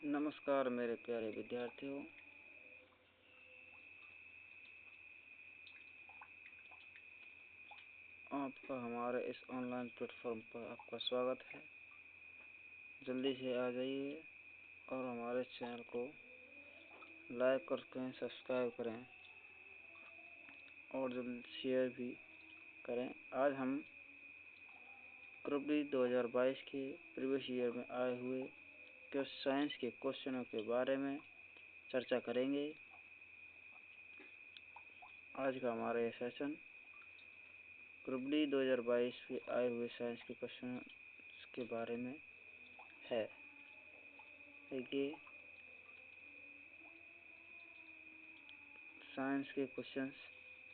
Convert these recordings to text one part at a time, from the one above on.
नमस्कार मेरे प्यारे विद्यार्थियों। आपका हमारे इस ऑनलाइन प्लेटफॉर्म पर आपका स्वागत है। जल्दी से आ जाइए और हमारे चैनल को लाइक करें, सब्सक्राइब करें और जल्दी शेयर भी करें। आज हम ग्रुप डी 2022 के प्रीवियस ईयर में आए हुए कुछ साइंस के क्वेश्चनों के बारे में चर्चा करेंगे। आज का हमारा यह सेशन ग्रुप डी 2022 में आए हुए साइंस के क्वेश्चन के बारे में है। देखिए, साइंस के क्वेश्चंस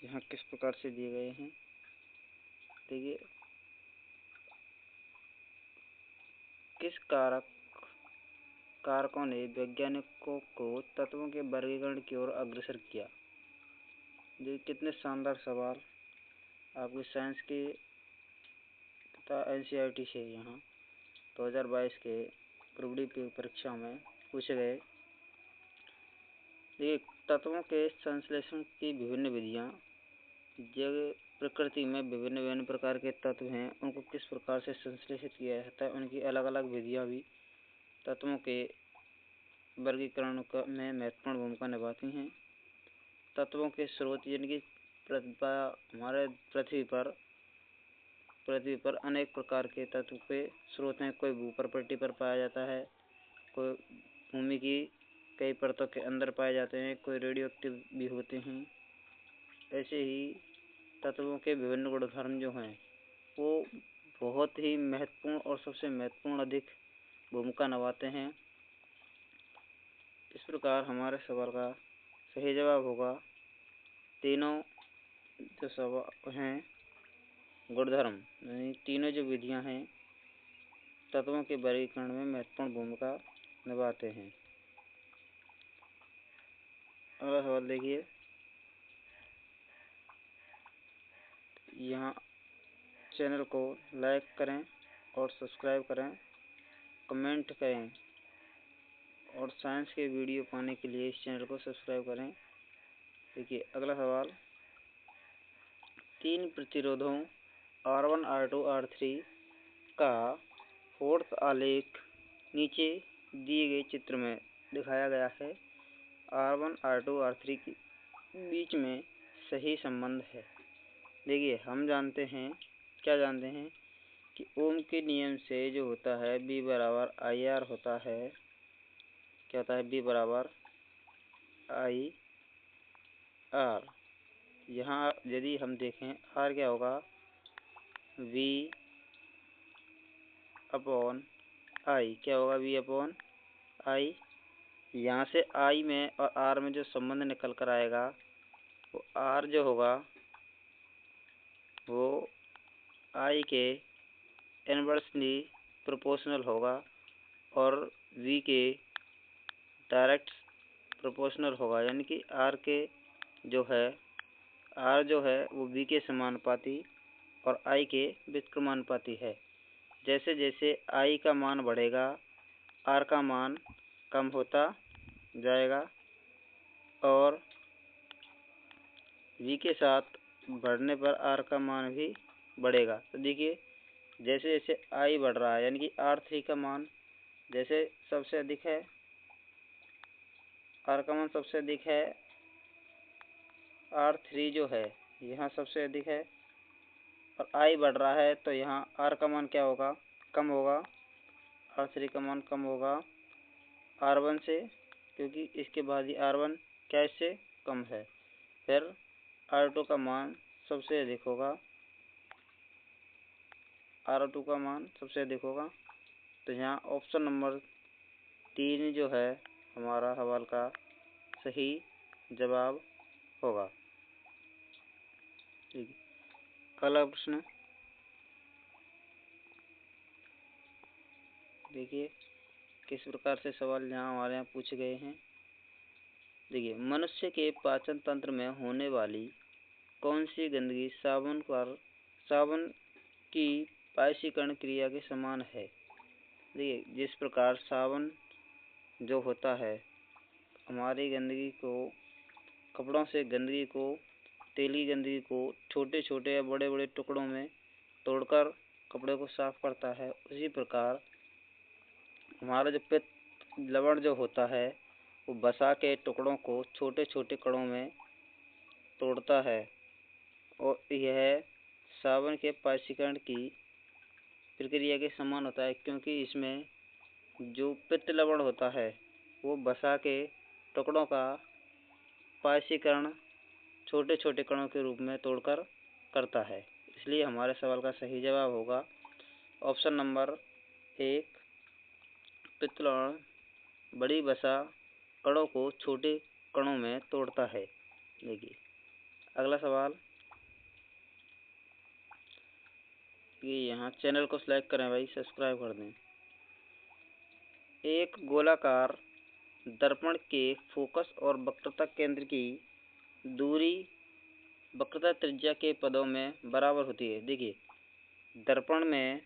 यहाँ किस प्रकार से दिए गए हैं। देखिए, किस कारकों ने वैज्ञानिकों को तत्वों के वर्गीकरण की ओर अग्रसर किया। देखिए, कितने शानदार सवाल आपके साइंस के तथा एनसीईआरटी से यहाँ 2022 के ग्रुप डी परीक्षा में पूछे गए। देखिए, तत्वों के संश्लेषण की विभिन्न विधियाँ। जब प्रकृति में विभिन्न प्रकार के तत्व हैं, उनको किस प्रकार से संश्लेषित किया जाता है, उनकी अलग अलग विधियाँ भी तत्वों के वर्गीकरण में महत्वपूर्ण भूमिका निभाती हैं। तत्वों के स्रोत, यानी कि हमारे पृथ्वी पर अनेक प्रकार के तत्व के स्रोत हैं। कोई भूप्रकृति पर पाया जाता है, कोई भूमि की कई परतों के अंदर पाए जाते हैं, कोई रेडियो एक्टिव भी होते हैं। ऐसे ही तत्वों के विभिन्न गुणधर्म जो हैं वो बहुत ही महत्वपूर्ण और सबसे महत्वपूर्ण अधिक भूमिका निभाते हैं। इस प्रकार हमारे सवाल का सही जवाब होगा तीनों जो सवाल हैं गुणधर्म, यानी तीनों जो विधियां हैं तत्वों के वर्गीकरण में महत्वपूर्ण भूमिका निभाते हैं। अगला सवाल देखिए, यहाँ चैनल को लाइक करें और सब्सक्राइब करें, कमेंट करें और साइंस के वीडियो पाने के लिए इस चैनल को सब्सक्राइब करें। देखिए, अगला सवाल, तीन प्रतिरोधों R1, R2, R3 का फोर्थ आलेख नीचे दिए गए चित्र में दिखाया गया है। R1, R2, R3 के बीच में सही संबंध है। देखिए, हम जानते हैं, क्या जानते हैं कि ओम के नियम से जो होता है B बराबर IR होता है। क्या होता है? B बराबर IR। यहाँ यदि हम देखें R क्या होगा? V upon I। क्या होगा? V upon I। यहाँ से I में और R में जो संबंध निकल कर आएगा वो R जो होगा वो I के इनवर्सली प्रोपोर्शनल होगा और V के डायरेक्ट प्रोपोर्शनल होगा। यानी कि R जो है वो V के समानुपाती और I के व्युत्क्रमानुपाती है। जैसे जैसे I का मान बढ़ेगा R का मान कम होता जाएगा और V के साथ बढ़ने पर R का मान भी बढ़ेगा। तो देखिए, जैसे जैसे I बढ़ रहा है, यानी कि R3 का मान जैसे सबसे अधिक है, R का मान सबसे अधिक है, R3 जो है यहाँ सबसे अधिक है और I बढ़ रहा है, तो यहाँ R का मान क्या होगा? कम होगा। R3 का मान कम होगा R1 से, क्योंकि इसके बाद ही R1 क्या इससे कम है। फिर R2 का मान सबसे अधिक होगा, R2 का मान सबसे अधिक होगा। तो यहाँ ऑप्शन नंबर 3 जो है हमारा सवाल का सही जवाब होगा। ठीक है, अगला प्रश्न देखिए, किस प्रकार से सवाल यहाँ हमारे यहाँ पूछे गए हैं। देखिए, मनुष्य के पाचन तंत्र में होने वाली कौन सी गंदगी साबुन की पायसीकरण क्रिया के समान है। देखिए, जिस प्रकार साबुन जो होता है हमारी गंदगी को, कपड़ों से गंदगी को, तेल की गंदगी को छोटे छोटे या बड़े बड़े टुकड़ों में तोड़कर कपड़े को साफ करता है, उसी प्रकार हमारा जो पित्त लवण जो होता है वो बसा के टुकड़ों को छोटे छोटे कणों में तोड़ता है और यह साबुन के पारशीकरण की प्रक्रिया के समान होता है, क्योंकि इसमें जो पित्त लवण होता है वो बसा के टुकड़ों का पारशीकरण छोटे छोटे कणों के रूप में तोड़कर करता है। इसलिए हमारे सवाल का सही जवाब होगा ऑप्शन नंबर 1, पित्त लवण बड़ी वसा कणों को छोटे कणों में तोड़ता है। देखिए अगला सवाल, ये यहाँ चैनल को सिलेक्ट करें भाई, सब्सक्राइब कर दें। एक गोलाकार दर्पण के फोकस और वक्रता केंद्र की दूरी वक्रता त्रिज्या के पदों में बराबर होती है। देखिए दर्पण में,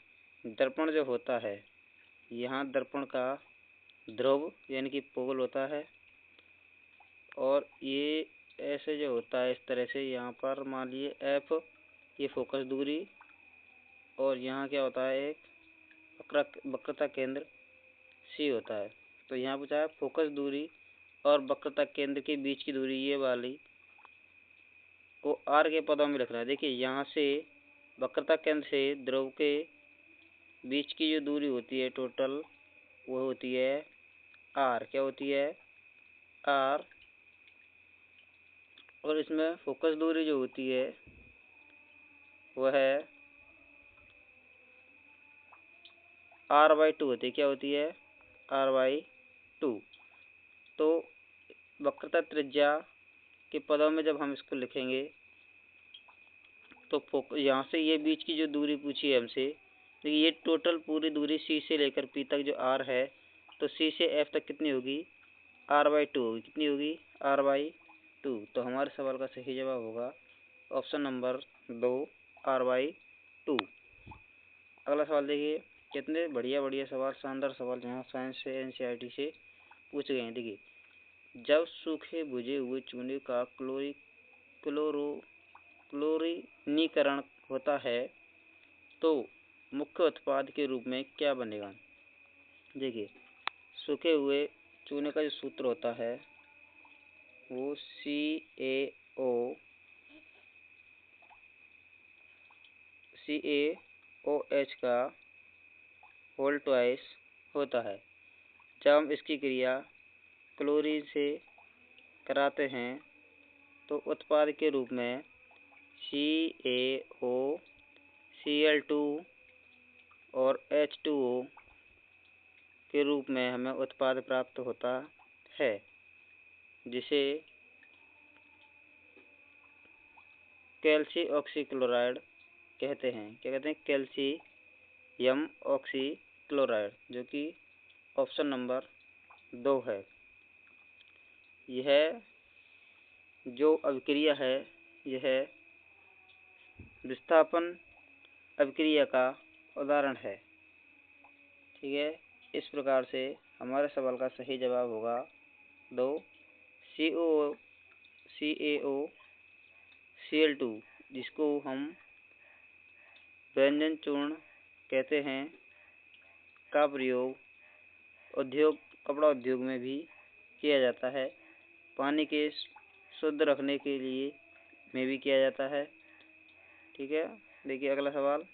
दर्पण जो होता है यहाँ दर्पण का ध्रुव यानी कि पोल होता है और ये ऐसे जो होता है इस तरह से, यहाँ पर मान लीजिए एफ ये फोकस दूरी और यहाँ क्या होता है एक वक्रता केंद्र सी होता है। तो यहाँ पूछा है फोकस दूरी और वक्रता केंद्र के बीच की दूरी ये वाली को आर के पदों में लिखना है। देखिए यहाँ से वक्रता केंद्र से ध्रुव के बीच की जो दूरी होती है टोटल वो होती है आर। क्या होती है? आर। और इसमें फोकस दूरी जो होती है वह है r/2 होती है। क्या होती है? r/2। तो वक्रता त्रिज्या के पदों में जब हम इसको लिखेंगे तो यहाँ से ये बीच की जो दूरी पूछी है हमसे, देखिए ये टोटल पूरी दूरी सी से लेकर पी तक जो आर है, तो सी से एफ तक कितनी होगी? r/2 होगी। कितनी होगी? r/2। तो हमारे सवाल का सही जवाब होगा ऑप्शन नंबर 2, r/2। अगला सवाल देखिए, कितने बढ़िया बढ़िया सवाल, शानदार सवाल यहाँ साइंस से एनसीईआरटी से पूछे गए हैं। देखिए जब सूखे बुझे हुए चूने का क्लोरीनीकरण होता है तो मुख्य उत्पाद के रूप में क्या बनेगा? देखिए सूखे हुए चूने का जो सूत्र होता है वो CaOH का होल ट्वाइस होता है। जब हम इसकी क्रिया क्लोरीन से कराते हैं तो उत्पाद के रूप में CaOCl2 और H2O के रूप में हमें उत्पाद प्राप्त होता है, जिसे कैल्शियम ऑक्सीक्लोराइड कहते हैं। क्या कहते हैं? कैल्शियम ऑक्सीक्लोराइड, जो कि ऑप्शन नंबर 2 है। यह जो अभिक्रिया है यह विस्थापन अभिक्रिया का उदाहरण है। ठीक है, इस प्रकार से हमारे सवाल का सही जवाब होगा 2, CaOCl2, जिसको हम व्यंजन चूर्ण कहते हैं, का प्रयोग कपड़ा उद्योग में भी किया जाता है। पानी के शुद्ध रखने के लिए में भी किया जाता है। ठीक है, देखिए अगला सवाल,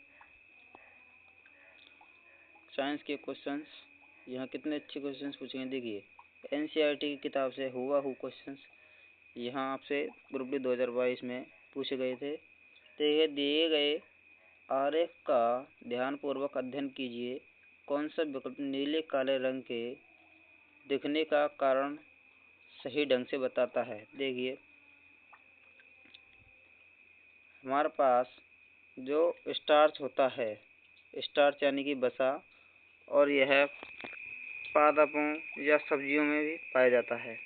साइंस के क्वेश्चंस। यहाँ कितने अच्छे क्वेश्चंस पूछे हैं। देखिए एनसीईआरटी की किताब से हुबहू क्वेश्चंस यहाँ आपसे ग्रुप डी 2022 में पूछे गए थे। तो ये दिए गए आरेख का ध्यानपूर्वक अध्ययन कीजिए। कौन सा विकल्प नीले काले रंग के दिखने का कारण सही ढंग से बताता है? देखिए हमारे पास जो स्टार्च होता है, स्टार्च यानी कि वसा, और यह पादपों या सब्जियों में भी पाया जाता है।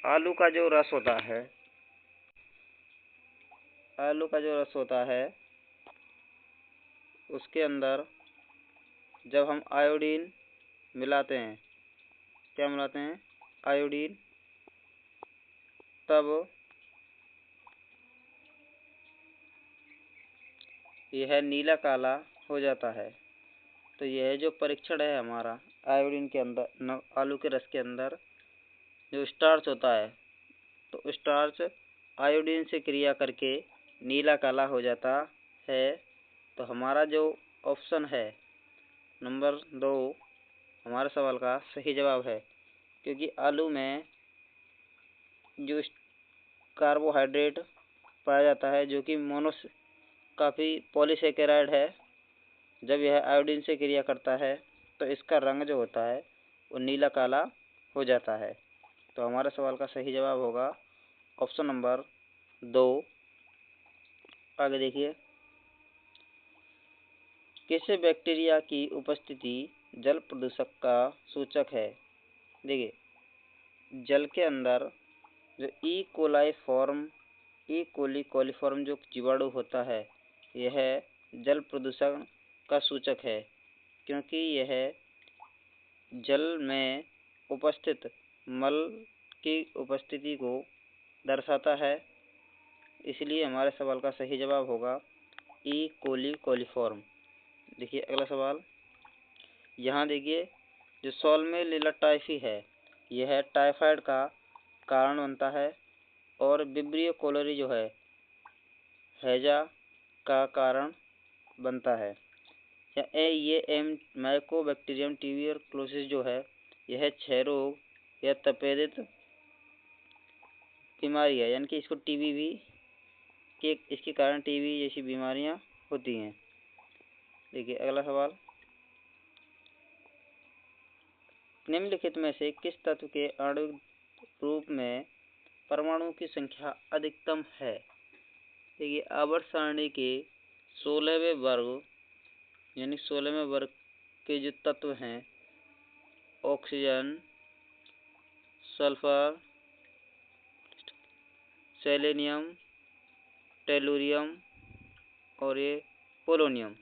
आलू का जो रस होता है, आलू का जो रस होता है उसके अंदर जब हम आयोडीन मिलाते हैं क्या मिलाते हैं, आयोडीन, तब यह नीला काला हो जाता है। तो यह जो परीक्षण है हमारा आयोडीन के अंदर, आलू के रस के अंदर जो स्टार्च होता है, तो स्टार्च आयोडीन से क्रिया करके नीला काला हो जाता है। तो हमारा जो ऑप्शन है नंबर 2 हमारे सवाल का सही जवाब है, क्योंकि आलू में जो कार्बोहाइड्रेट पाया जाता है जो कि काफ़ी पॉलीसेकेराइड है, जब यह आयोडीन से क्रिया करता है तो इसका रंग जो होता है वो नीला काला हो जाता है। तो हमारे सवाल का सही जवाब होगा ऑप्शन नंबर 2। आगे देखिए, किस बैक्टीरिया की उपस्थिति जल प्रदूषक का सूचक है। देखिए, जल के अंदर जो ई कोली कोलीफॉर्म जो जीवाणु होता है, यह जल प्रदूषण का सूचक है, क्योंकि यह जल में उपस्थित मल की उपस्थिति को दर्शाता है। इसलिए हमारे सवाल का सही जवाब होगा ई कोली कोलीफॉर्म। देखिए अगला सवाल, यहाँ देखिए जो सॉल्मेलिला टाइफी है, यह टाइफाइड का कारण बनता है, और विब्रियो कोलोरी जो है हैजा का कारण बनता है। ये माइकोबैक्टीरियम ट्यूबरक्लोसिस जो है यह क्षय रोग या तपेदिक बीमारी है, यानी कि इसको टीबी भी इसके कारण टीबी जैसी बीमारियां होती हैं। देखिए अगला सवाल, निम्नलिखित में से किस तत्व के आणविक रूप में परमाणु की संख्या अधिकतम है। देखिए, आवर्त सारणी के 16वें वर्ग यानी 16वें वर्ग के जो तत्व हैं ऑक्सीजन, सल्फर, सेलेनियम, टेलुरियम और ये पोलोनियम,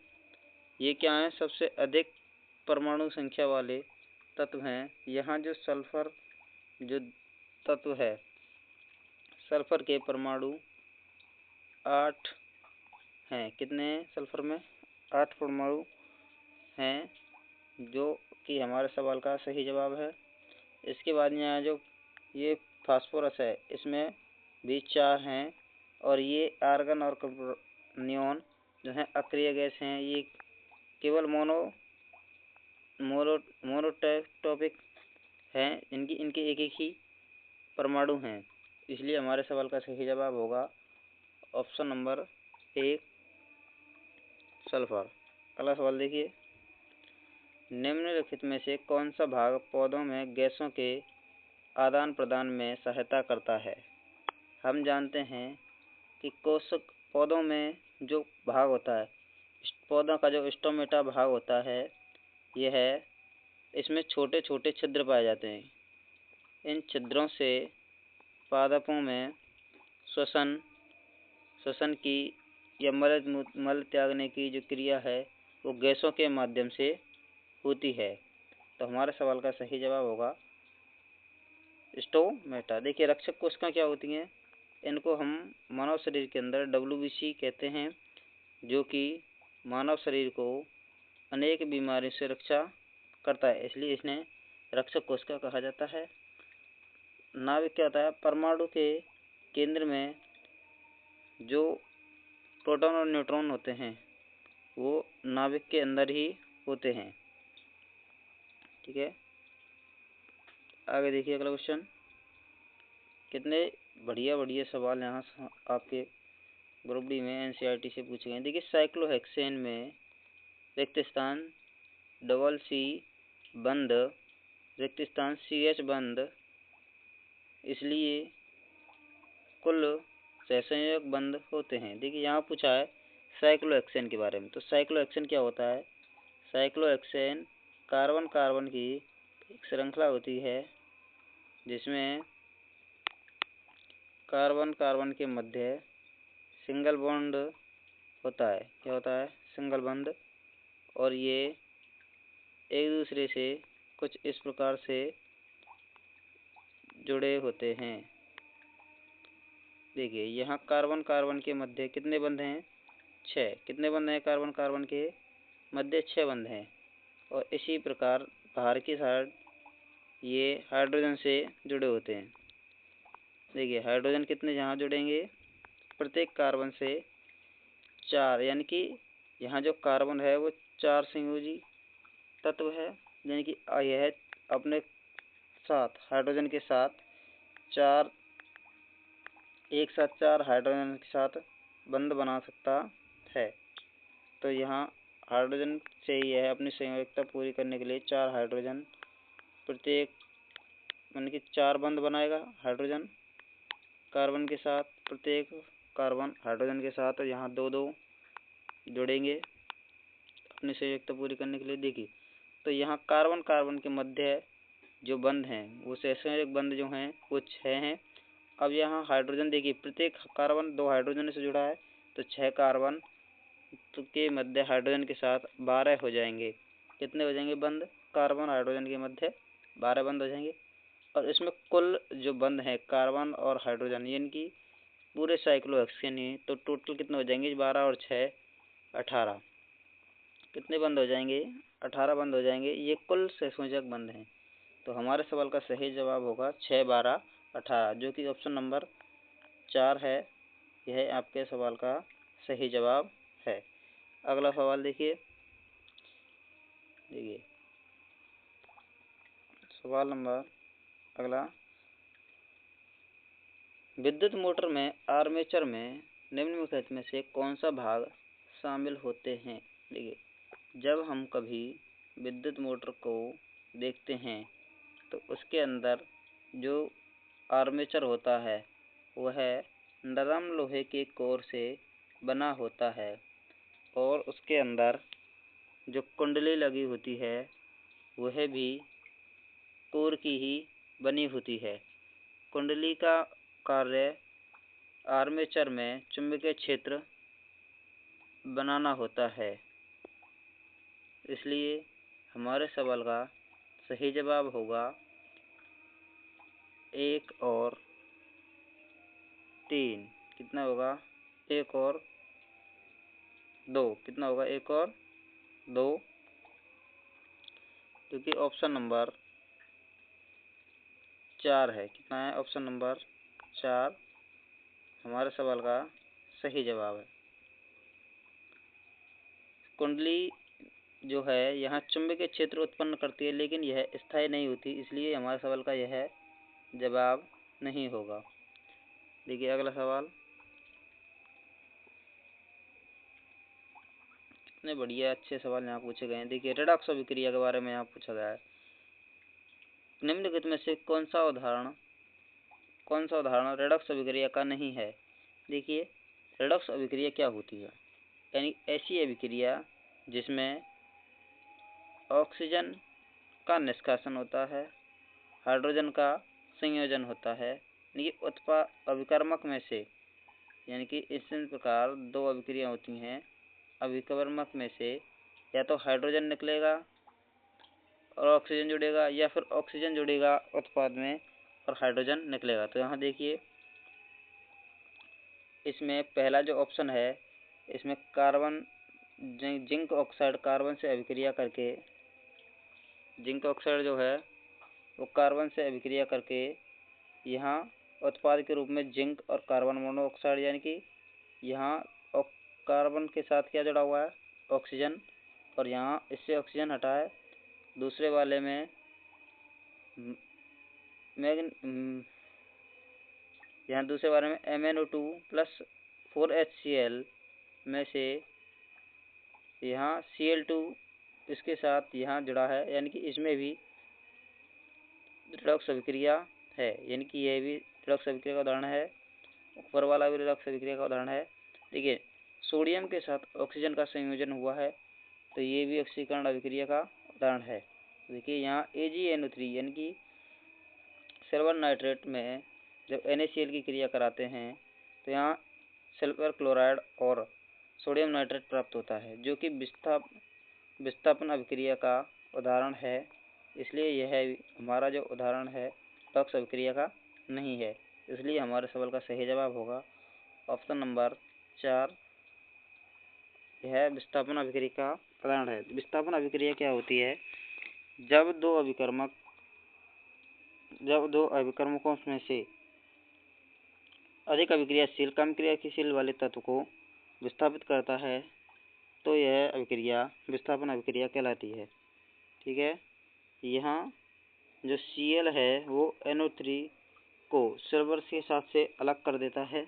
ये क्या हैं, सबसे अधिक परमाणु संख्या वाले तत्व हैं। यहाँ जो सल्फर जो तत्व है, सल्फर के परमाणु 8 हैं। कितने हैं सल्फर में, 8 परमाणु हैं, जो कि हमारे सवाल का सही जवाब है। इसके बाद यहाँ जो ये फास्फोरस है, इसमें भी 4 हैं, और ये आर्गन और नियॉन जो हैं अक्रिय गैस हैं। ये केवल मोनोटॉपिक हैं, इनके एक एक ही परमाणु हैं। इसलिए हमारे सवाल का सही जवाब होगा ऑप्शन नंबर 1 सल्फर। अगला सवाल देखिए, निम्नलिखित में से कौन सा भाग पौधों में गैसों के आदान प्रदान में सहायता करता है। हम जानते हैं कि कोशिक पौधों में जो भाग होता है, पौधों का जो स्टोमेटा भाग होता है, यह इसमें छोटे छोटे छिद्र पाए जाते हैं। इन छिद्रों से पादपों में श्वसन की या मल त्यागने की जो क्रिया है वो गैसों के माध्यम से होती है। तो हमारे सवाल का सही जवाब होगा स्टोमेटा। देखिए, रक्षक कोशिकाएं क्या होती हैं, इनको हम मानव शरीर के अंदर WBC कहते हैं, जो कि मानव शरीर को अनेक बीमारियों से रक्षा करता है, इसलिए इन्हें रक्षक कोशिका कहा जाता है। नाभिक क्या होता है, परमाणु के केंद्र में जो प्रोटॉन और न्यूट्रॉन होते हैं वो नाभिक के अंदर ही होते हैं। ठीक है, आगे देखिए अगला क्वेश्चन। कितने बढ़िया बढ़िया सवाल यहाँ आपके ग्रुप डी में NCERT से पूछे गए। देखिए, साइक्लोहेक्सेन में रिक्त स्थान CC बंद, रिक्त स्थान CH बंद, इसलिए कुल सहसंयोग बंद होते हैं। देखिए, यहाँ पूछा है साइक्लोहेक्सेन के बारे में। तो साइक्लोहेक्सेन क्या होता है, साइक्लोहेक्सेन कार्बन कार्बन की एक श्रृंखला होती है, जिसमें कार्बन कार्बन के मध्य सिंगल बॉन्ड होता है। क्या होता है, सिंगल बॉन्ड, और ये एक दूसरे से कुछ इस प्रकार से जुड़े होते हैं। देखिए यहाँ कार्बन कार्बन के मध्य कितने बंध हैं? 6। कितने बंध हैं कार्बन कार्बन के मध्य? 6 बंध हैं। और इसी प्रकार बाहर की साइड ये हाइड्रोजन से जुड़े होते हैं। देखिए हाइड्रोजन कितने यहाँ जुड़ेंगे? प्रत्येक कार्बन से 4, यानी कि यहाँ जो कार्बन है वो 4 संयोजी तत्व है, यानी कि यह अपने साथ हाइड्रोजन के साथ 4 एक साथ 4 हाइड्रोजन के साथ बंध बना सकता है। तो यहाँ हाइड्रोजन से यह अपनी संयोजकता पूरी करने के लिए 4 हाइड्रोजन प्रत्येक यानी कि 4 बंध बनाएगा हाइड्रोजन कार्बन के साथ, प्रत्येक कार्बन हाइड्रोजन के साथ यहाँ 2-2 जुड़ेंगे अपनी संयोजकता पूरी करने के लिए। देखिए तो यहाँ कार्बन कार्बन के मध्य जो बंध हैं वो सहसंयोजक बंध जो हैं वो 6 हैं। अब यहाँ हाइड्रोजन देखिए प्रत्येक कार्बन 2 हाइड्रोजन से जुड़ा है, तो 6 कार्बन के मध्य हाइड्रोजन के साथ 12 हो जाएंगे। कितने हो जाएंगे बंध? कार्बन हाइड्रोजन के मध्य 12 बंध हो जाएंगे। और इसमें कुल जो बंध हैं कार्बन और हाइड्रोजन यानी कि पूरे साइक्लोहेक्सेन ही, तो टोटल कितने हो जाएंगे? 12 और 6 18। कितने बंद हो जाएंगे? 18 बंद हो जाएंगे। ये कुल सहसंयोजक बंध हैं। तो हमारे सवाल का सही जवाब होगा 6, 12, 18, जो कि ऑप्शन नंबर 4 है। यह आपके सवाल का सही जवाब है। अगला सवाल देखिए सवाल नंबर अगला, विद्युत मोटर में आर्मेचर में निम्नलिखित में से कौन सा भाग शामिल होते हैं? देखिए जब हम कभी विद्युत मोटर को देखते हैं तो उसके अंदर जो आर्मेचर होता है वह नरम लोहे के कोर से बना होता है और उसके अंदर जो कुंडली लगी होती है वह भी कोर की ही बनी होती है। कुंडली का कार्य आर्मेचर में चुंबकीय क्षेत्र बनाना होता है। इसलिए हमारे सवाल का सही जवाब होगा 1 और 3। कितना होगा? 1 और 2। कितना होगा? 1 और 2, क्योंकि ऑप्शन नंबर 4 है। कितना है? ऑप्शन नंबर 4 हमारे सवाल का सही जवाब है। कुंडली जो है यहाँ चुंबकीय क्षेत्र उत्पन्न करती है, लेकिन यह स्थायी नहीं होती, इसलिए हमारे सवाल का यह जवाब नहीं होगा। देखिए अगला सवाल, कितने बढ़िया अच्छे सवाल यहाँ पूछे गए हैं। देखिए रेडॉक्स अभिक्रिया के बारे में यहाँ पूछा गया है। निम्नलिखित में से कौन सा उदाहरण रेडॉक्स अभिक्रिया का नहीं है? देखिए रेडॉक्स अभिक्रिया क्या होती है? यानी ऐसी अभिक्रिया जिसमें ऑक्सीजन का निष्कासन होता है, हाइड्रोजन का संयोजन होता है। ये अभिकर्मक में से, यानी कि इस प्रकार 2 अभिक्रिया होती हैं, अभिकर्मक में से या तो हाइड्रोजन निकलेगा और ऑक्सीजन जुड़ेगा, या फिर ऑक्सीजन जुड़ेगा उत्पाद में और हाइड्रोजन निकलेगा। तो यहाँ देखिए इसमें पहला जो ऑप्शन है इसमें कार्बन जिंक ऑक्साइड कार्बन से अभिक्रिया करके, जिंक ऑक्साइड जो है वो कार्बन से अभिक्रिया करके यहाँ उत्पाद के रूप में जिंक और कार्बन मोनोऑक्साइड, यानी कि यहाँ कार्बन के साथ क्या जुड़ा हुआ है? ऑक्सीजन, और यहाँ इससे ऑक्सीजन हटा है। दूसरे वाले में यहाँ दूसरे वाले में MnO2 प्लस 4HCl में से यहाँ Cl2 इसके साथ यहाँ जुड़ा है, यानी कि इसमें भी रेडॉक्स अभिक्रिया है, यानी कि यह भी रेडॉक्स अभिक्रिया का उदाहरण है। ऊपर वाला भी रेडॉक्स अभिक्रिया का उदाहरण है। देखिए सोडियम के साथ ऑक्सीजन का संयोजन हुआ है, तो ये भी ऑक्सीकरण अभिक्रिया का उदाहरण है। देखिए यहाँ AgNO3 यानी कि सिल्वर नाइट्रेट में जब NaCl की क्रिया कराते हैं तो यहाँ सिल्वर क्लोराइड और सोडियम नाइट्रेट प्राप्त होता है, जो कि विस्थापन अभिक्रिया का उदाहरण है। इसलिए यह हमारा जो उदाहरण है पक्ष अभिक्रिया का नहीं है। इसलिए हमारे सवाल का सही जवाब होगा ऑप्शन नंबर 4। यह विस्थापन अभिक्रिया का उदाहरण है। विस्थापन अभिक्रिया क्या होती है? जब दो अभिकर्मकों में से अधिक अभिक्रियाशील कम क्रियाशील वाले तत्व को विस्थापित करता है तो यह अभिक्रिया विस्थापन अभिक्रिया कहलाती है। ठीक है। यहाँ जो Cl है वो NO3 को सिल्वर के साथ से अलग कर देता है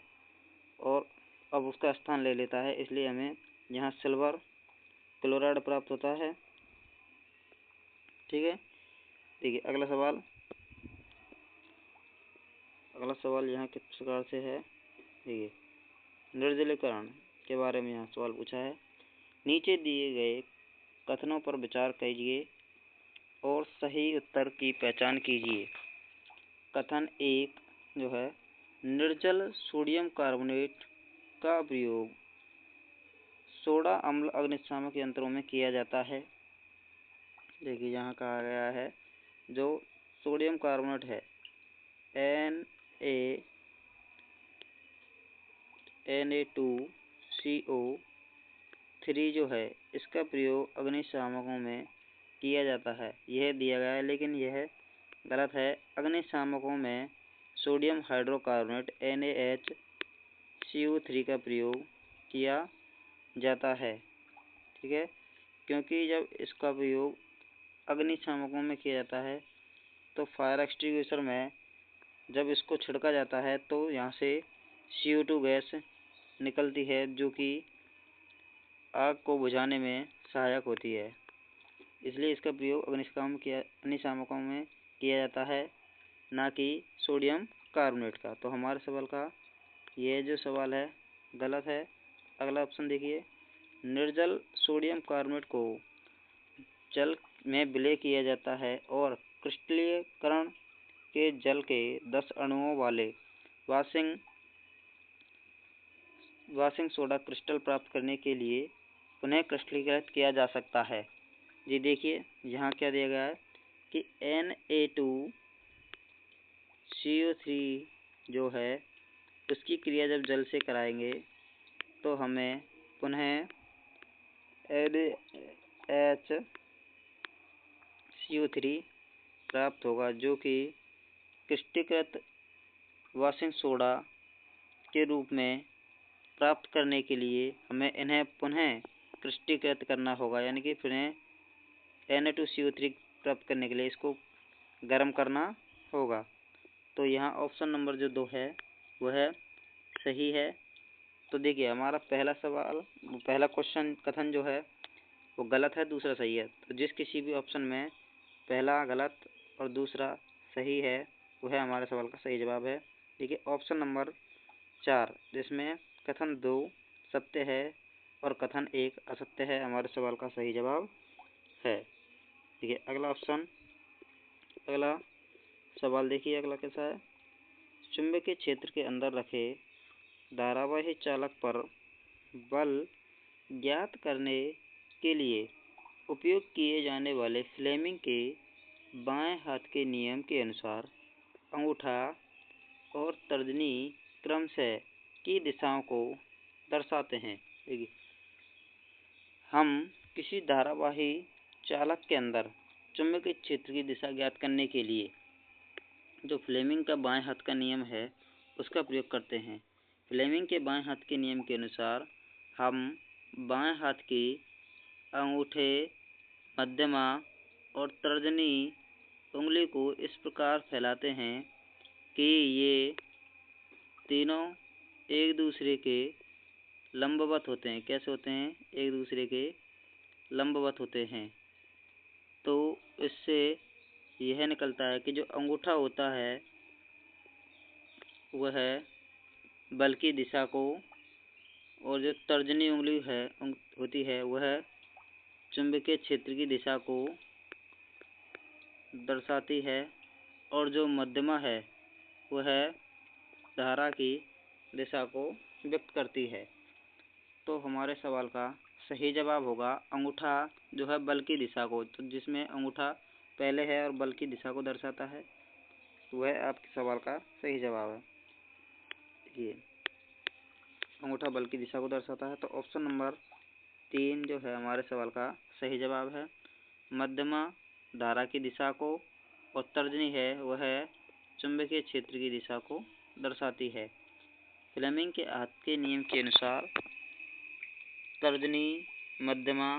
और अब उसका स्थान ले लेता है, इसलिए हमें यहाँ सिल्वर क्लोराइड प्राप्त होता है। ठीक है। देखिए अगला सवाल यहाँ किस प्रकार से है। देखिए निर्जलीकरण के बारे में यहाँ सवाल पूछा है। नीचे दिए गए कथनों पर विचार कीजिए और सही उत्तर की पहचान कीजिए। कथन 1 जो है, निर्जल सोडियम कार्बोनेट का प्रयोग सोडा अम्ल अग्निशामक यंत्रों में किया जाता है। देखिए यहाँ कहा गया है जो सोडियम कार्बोनेट है Na2CO3 जो है, इसका प्रयोग अग्निशामकों में किया जाता है। यह दिया गया है लेकिन यह गलत है। अग्निशामकों में सोडियम हाइड्रोकार्बोनेट NaHCO3 का प्रयोग किया जाता है। ठीक है। क्योंकि जब इसका प्रयोग अग्निशामकों में किया जाता है तो फायर एक्सटिंग्विशर में जब इसको छिड़का जाता है तो यहाँ से CO2 गैस निकलती है जो कि आग को बुझाने में सहायक होती है। इसलिए इसका प्रयोग अग्निशामकों में किया जाता है, ना कि सोडियम कार्बोनेट का। तो हमारे सवाल का ये जो सवाल है गलत है। अगला ऑप्शन देखिए, निर्जल सोडियम कार्बोनेट को जल में विलय किया जाता है और क्रिस्टलीकरण के जल के 10 अणुओं वाले वाशिंग सोडा क्रिस्टल प्राप्त करने के लिए उन्हें क्रिस्टलीकृत किया जा सकता है। जी देखिए यहाँ क्या दिया गया है कि Na2CO3 जो है उसकी क्रिया जब जल से कराएंगे तो हमें पुनः NaHCO3 प्राप्त होगा जो कि क्रिस्टलीकृत वाशिंग सोडा के रूप में प्राप्त करने के लिए हमें इन्हें पुनः क्रिस्टलीकृत करना होगा, यानी कि पुनः Na2CO3 प्राप्त करने के लिए इसको गर्म करना होगा। तो यहाँ ऑप्शन नंबर जो 2 है वह सही है। तो देखिए हमारा पहला क्वेश्चन कथन जो है वो गलत है, दूसरा सही है। तो जिस किसी भी ऑप्शन में पहला गलत और दूसरा सही है वह हमारे सवाल का सही जवाब है। देखिए ऑप्शन नंबर 4 जिसमें कथन 2 सत्य है और कथन 1 असत्य है, हमारे सवाल का सही जवाब है। देखिए अगला सवाल देखिए अगला कैसा है। चुंबकीय क्षेत्र के अंदर रखे धारावाही चालक पर बल ज्ञात करने के लिए उपयोग किए जाने वाले फ्लेमिंग के बाएं हाथ के नियम के अनुसार अंगूठा और तर्जनी क्रमशः की दिशाओं को दर्शाते हैं। देखिए हम किसी धारावाही चालक के अंदर चुंबकीय क्षेत्र की दिशा ज्ञात करने के लिए जो फ्लेमिंग का बाएं हाथ का नियम है उसका प्रयोग करते हैं। फ्लेमिंग के बाएं हाथ के नियम के अनुसार हम बाएं हाथ की अंगूठे, मध्यमा और तर्जनी उंगली को इस प्रकार फैलाते हैं कि ये तीनों एक दूसरे के लंबवत होते हैं। कैसे होते हैं? एक दूसरे के लंबवत होते हैं। तो इससे यह निकलता है कि जो अंगूठा होता है वह बल की दिशा को और जो तर्जनी उंगली होती है वह चुंबकीय क्षेत्र की दिशा को दर्शाती है और जो मध्यमा है वह धारा की दिशा को व्यक्त करती है। तो हमारे सवाल का सही जवाब होगा अंगूठा जो है बल की दिशा को, तो जिसमें अंगूठा पहले है और बल की दिशा को दर्शाता है। वह आपके सवाल का सही जवाब है। देखिए, अंगूठा बल की दिशा को दर्शाता है, तो ऑप्शन नंबर 3 जो है हमारे सवाल का सही जवाब है। मध्यमा धारा की दिशा को और तर्जनी है वह चुंबकीय क्षेत्र की दिशा को दर्शाती है। फ्लेमिंग के हाथ के नियम के अनुसार तर्जनी, मध्यमा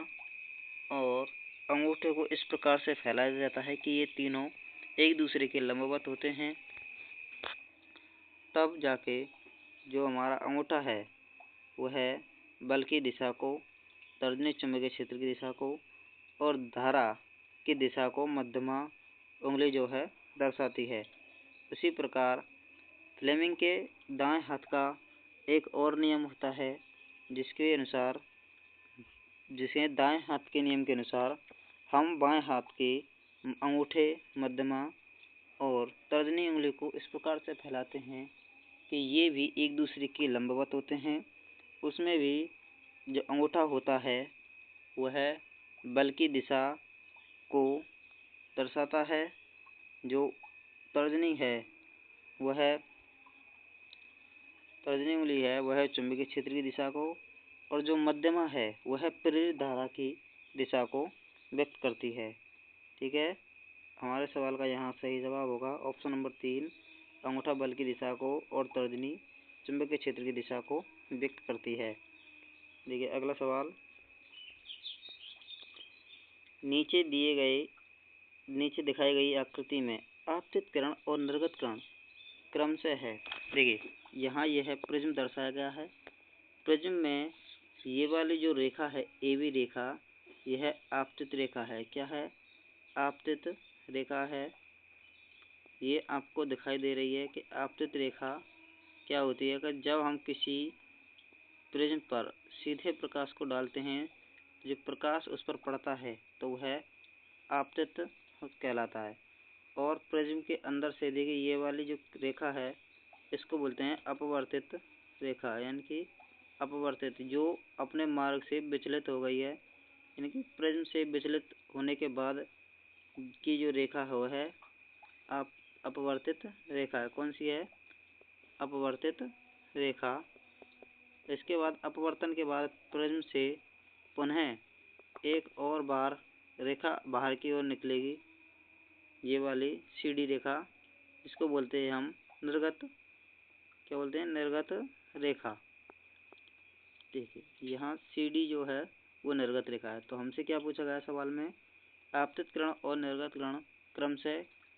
और अंगूठे को इस प्रकार से फैलाया जाता है कि ये तीनों एक दूसरे के लंबवत होते हैं, तब जाके जो हमारा अंगूठा है वह बल की दिशा को, तर्जनी चुंबकीय क्षेत्र की दिशा को और धारा की दिशा को मध्यमा उंगली जो है दर्शाती है। उसी प्रकार फ्लेमिंग के दाएं हाथ का एक और नियम होता है, जिसे दाएं हाथ के नियम के अनुसार हम बाएं हाथ के अंगूठे, मध्यमा और तर्जनी उंगली को इस प्रकार से फैलाते हैं कि ये भी एक दूसरे के लंबवत होते हैं। उसमें भी जो अंगूठा होता है वह बल की दिशा को दर्शाता है, जो तर्जनी उंगली है वह चुंबकीय क्षेत्र की दिशा को, और जो मध्यमा है वह प्रेरित धारा की दिशा को व्यक्त करती है। ठीक है, हमारे सवाल का यहाँ सही जवाब होगा ऑप्शन नंबर 3, अंगूठा बल की दिशा को और तर्जनी चुंबकीय क्षेत्र की दिशा को व्यक्त करती है। देखिए अगला सवाल, नीचे दिखाई गई आकृति में आपतित किरण और निर्गत किरण क्रम से है। देखिए यहाँ यह प्रिज्म दर्शाया गया है। प्रिज्म में ये वाली जो रेखा है AB रेखा, यह आपतित रेखा है। क्या है? आपतित रेखा है। ये आपको दिखाई दे रही है कि आपतित रेखा क्या होती है कि जब हम किसी प्रिज्म पर सीधे प्रकाश को डालते हैं, जो प्रकाश उस पर पड़ता है तो वह आपतित कहलाता है। और प्रिज्म के अंदर से देखिए ये वाली जो रेखा है इसको बोलते हैं अपवर्तित रेखा, यानी कि अपवर्तित, जो अपने मार्ग से विचलित हो गई है, यानी कि प्रिज्म से विचलित होने के बाद की जो रेखा है वह है अपवर्तित रेखा है। कौन सी है? अपवर्तित रेखा। इसके बाद अपवर्तन के बाद प्रिज्म से पुनः एक और बार रेखा बाहर की ओर निकलेगी, ये वाली CD रेखा, इसको बोलते हैं हम निर्गत, क्या बोलते हैं? निर्गत रेखा। देखिए यहाँ CD जो है वो निर्गत रेखा है। तो हमसे क्या पूछा गया सवाल में? आपतित किरण और निर्गत किरण क्रम से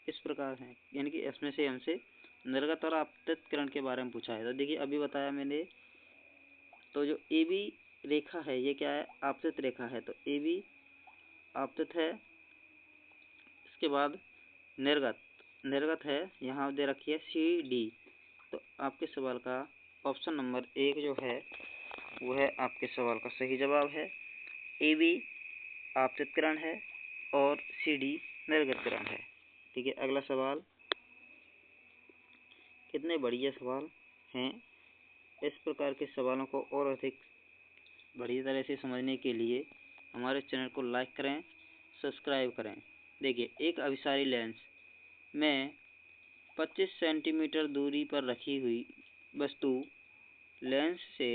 इस प्रकार हैं, यानी कि इसमें से हमसे निर्गत और आपतित किरण के बारे में पूछा है। तो देखिए अभी बताया मैंने, तो जो AB रेखा है ये क्या है? आपतित रेखा है। तो AB आपतित है। इसके बाद निर्गत है, यहाँ दे रखी है CD। तो आपके सवाल का ऑप्शन नंबर 1 जो है वह आपके सवाल का सही जवाब है। AB आपतित किरण है और CD निर्गत किरण है। ठीक है, अगला सवाल, कितने बढ़िया सवाल हैं। इस प्रकार के सवालों को और अधिक बढ़िया तरह से समझने के लिए हमारे चैनल को लाइक करें, सब्सक्राइब करें। देखिए एक अभिसारी लेंस में 25 सेंटीमीटर दूरी पर रखी हुई वस्तु लेंस से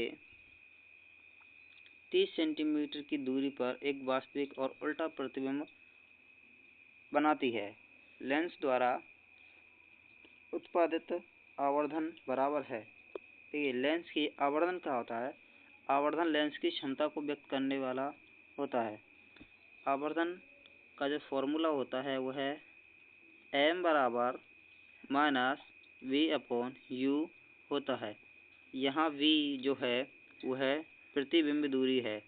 30 सेंटीमीटर की दूरी पर एक वास्तविक और उल्टा प्रतिबिंब बनाती है। लेंस द्वारा उत्पादित आवर्धन बराबर है। देखिए लेंस की आवर्धन क्या होता है? आवर्धन लेंस की क्षमता को व्यक्त करने वाला होता है। आवर्धन का जो फॉर्मूला होता है वह है M बराबर -V/U होता है। यहाँ V जो है वह प्रतिबिंब दूरी है।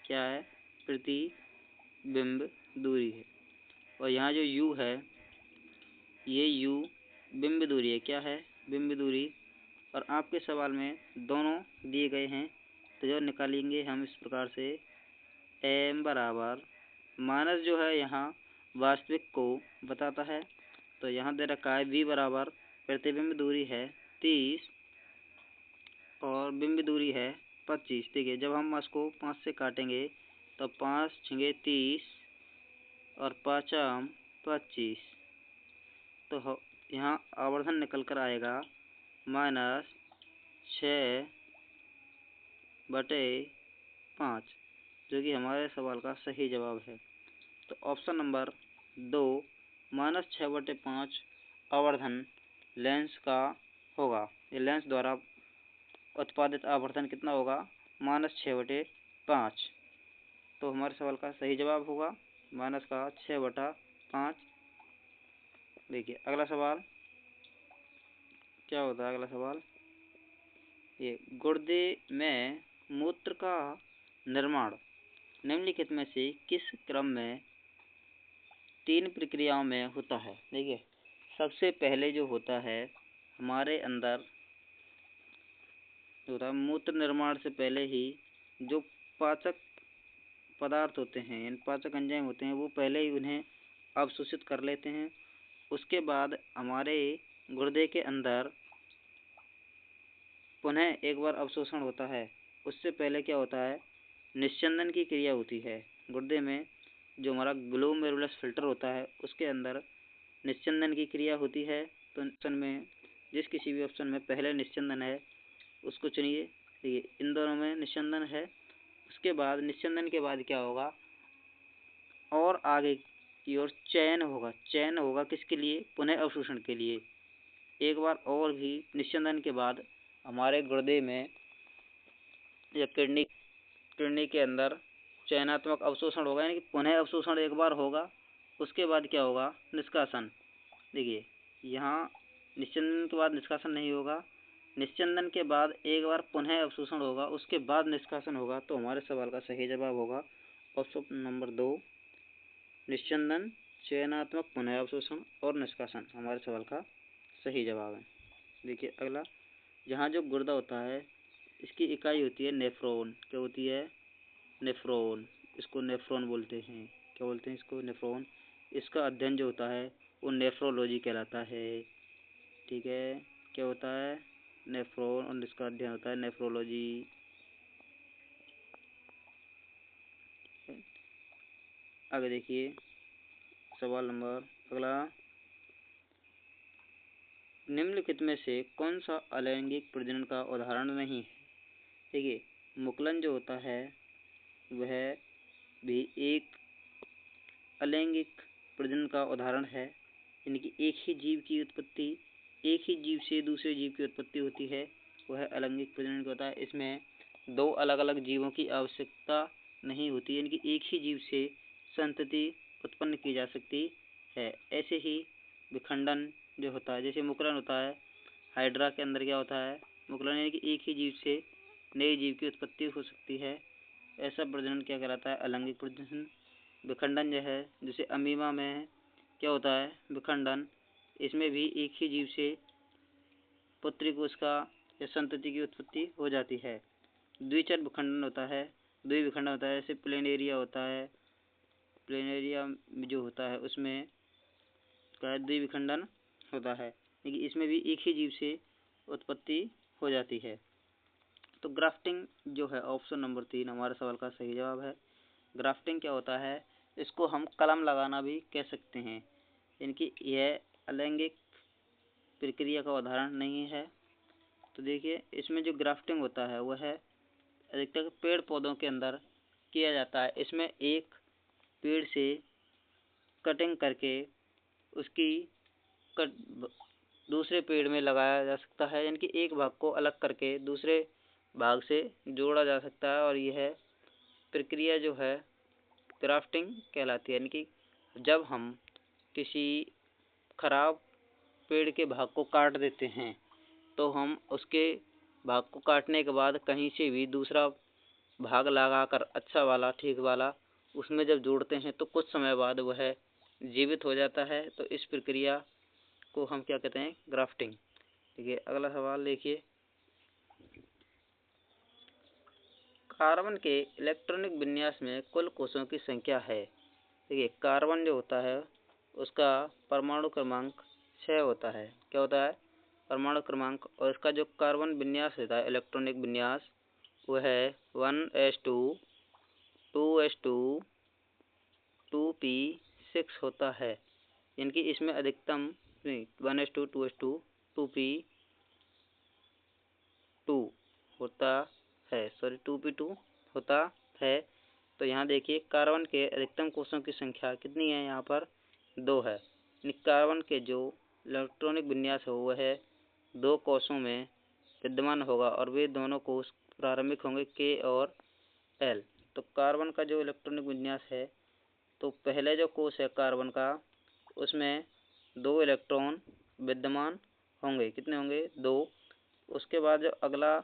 क्या है? प्रतिबिंब दूरी है। और यहाँ जो U है, ये U बिंब दूरी है। क्या है? बिंब दूरी। और आपके सवाल में दोनों दिए गए हैं, तो जो निकालेंगे हम इस प्रकार से, M बराबर माइनस जो है यहाँ वास्तविक को बताता है, तो यहाँ दे रखा है V बराबर प्रतिबिंब दूरी है 30 और बिंब दूरी है 25। देखिए जब हम इसको 5 से काटेंगे तो 5 × 30 और 5 25, तो यहाँ आवर्धन निकल कर आएगा -6/5, जो कि हमारे सवाल का सही जवाब है। तो ऑप्शन नंबर 2 -6/5 आवर्धन लेंस का होगा। ये लेंस द्वारा उत्पादित आवर्धन कितना होगा? -6/5। तो हमारे सवाल का सही जवाब होगा -6/5। देखिए अगला सवाल क्या होता है। अगला सवाल ये गुर्दे में मूत्र का निर्माण निम्नलिखित में से किस क्रम में 3 प्रक्रियाओं में होता है। देखिए सबसे पहले जो होता है हमारे अंदर होता है मूत्र निर्माण से पहले ही जो पाचक पदार्थ होते हैं, इन पाचक एंजाइम होते हैं, वो पहले ही उन्हें अवशोषित कर लेते हैं। उसके बाद हमारे गुर्दे के अंदर पुनः एक बार अवशोषण होता है। उससे पहले क्या होता है? निस्यंदन की क्रिया होती है। गुर्दे में जो हमारा ग्लोमेरुलस फिल्टर होता है उसके अंदर निस्यंदन की क्रिया होती है। तो ऑप्शन में जिस किसी भी ऑप्शन में पहले निस्यंदन है उसको चुनिए। देखिए इन दोनों में निस्यंदन है। उसके बाद निस्यंदन के बाद क्या होगा? और आगे की ओर चयन होगा। चयन होगा किसके लिए? पुनः अवशोषण के लिए। एक बार और भी निस्यंदन के बाद हमारे गुर्दे में या किडनी के अंदर चयनात्मक अवशोषण होगा, यानी कि पुनः अवशोषण एक बार होगा। उसके बाद क्या होगा? निष्कासन। देखिए यहाँ निस्यंदन के बाद निष्कासन नहीं होगा। निस्यंदन के बाद एक बार पुनः अवशोषण होगा, उसके बाद निष्कासन होगा। तो हमारे सवाल का सही जवाब होगा ऑप्शन नंबर 2 निस्यंदन, चयनात्मक, पुनः अवशोषण और निष्कासन हमारे सवाल का सही जवाब है। देखिए अगला, जहाँ जो गुर्दा होता है इसकी इकाई होती है नेफ्रॉन। क्या होती है? नेफ्रॉन। इसको नेफ्रॉन बोलते हैं। क्या बोलते हैं इसको? नेफ्रॉन। इसका अध्ययन जो होता है वो नेफ्रोलॉजी कहलाता है। ठीक है, क्या होता है? नेफ्रॉन, और इसका अध्ययन होता है नेफ्रोलॉजी। आगे देखिए सवाल नंबर अगला, निम्नलिखित में से कौन सा अलैंगिक प्रजनन का उदाहरण नहीं है? देखिए मुकुलन जो होता है वह भी एक अलैंगिक प्रजनन का उदाहरण है। यानी कि एक ही जीव की उत्पत्ति, एक ही जीव से दूसरे जीव की उत्पत्ति होती है, वह अलैंगिक प्रजनन होता है। इसमें दो अलग अलग जीवों की आवश्यकता नहीं होती, यानी कि एक ही जीव से संतति उत्पन्न की जा सकती है। ऐसे ही विखंडन जो होता है, जैसे मुकुलन होता है, हाइड्रा के अंदर क्या होता है? मुकुलन, यानी कि एक ही जीव से नए जीव की उत्पत्ति हो सकती है। ऐसा प्रजनन क्या कहलाता है? अलैंगिक प्रजनन। विखंडन जो है, जैसे अमीबा में क्या होता है? विखंडन। इसमें भी एक ही जीव से पुत्री कोशिका या संतति की उत्पत्ति हो जाती है। द्विचर विखंडन होता है, द्विविखंडन होता है, जैसे प्लेनेरिया होता है। प्लेनेरिया जो होता है उसमें क्या द्विविखंडन होता है, लेकिन इसमें भी एक ही जीव से उत्पत्ति हो जाती है। तो ग्राफ्टिंग जो है ऑप्शन नंबर 3 हमारे सवाल का सही जवाब है। ग्राफ्टिंग क्या होता है? इसको हम कलम लगाना भी कह सकते हैं, इनकी यह अलैंगिक प्रक्रिया का उदाहरण नहीं है। तो देखिए इसमें जो ग्राफ्टिंग होता है वह अधिकतर पेड़ पौधों के अंदर किया जाता है। इसमें एक पेड़ से कटिंग करके उसकी कट दूसरे पेड़ में लगाया जा सकता है, यानी कि एक भाग को अलग करके दूसरे भाग से जोड़ा जा सकता है, और यह प्रक्रिया जो है ग्राफ्टिंग कहलाती है। यानी कि जब हम किसी खराब पेड़ के भाग को काट देते हैं तो हम उसके भाग को काटने के बाद कहीं से भी दूसरा भाग लगाकर अच्छा वाला, ठीक वाला, उसमें जब जोड़ते हैं तो कुछ समय बाद वह जीवित हो जाता है। तो इस प्रक्रिया को हम क्या कहते हैं? ग्राफ्टिंग। देखिए अगला सवाल देखिए, कार्बन के इलेक्ट्रॉनिक विन्यास में कुल कोषों की संख्या है। देखिए कार्बन जो होता है उसका परमाणु क्रमांक 6 होता है। क्या होता है? परमाणु क्रमांक। और इसका जो कार्बन विन्यास होता है, इलेक्ट्रॉनिक विन्यास, वह है 1s2 2s2 2p6 होता है। यानी कि इसमें अधिकतम 1s2 2s2 2p2 होता है, सॉरी 2p2 होता है। तो यहाँ देखिए कार्बन के अधिकतम कोषों की संख्या कितनी है, यहाँ पर 2 है। कार्बन के जो इलेक्ट्रॉनिक विन्यास हो वह 2 कोषों में विद्यमान होगा और वे दोनों कोष प्रारंभिक होंगे K और L। तो कार्बन का जो इलेक्ट्रॉनिक विन्यास है, तो पहले जो कोष है कार्बन का उसमें 2 इलेक्ट्रॉन विद्यमान होंगे, कितने होंगे 2। उसके बाद जो अगला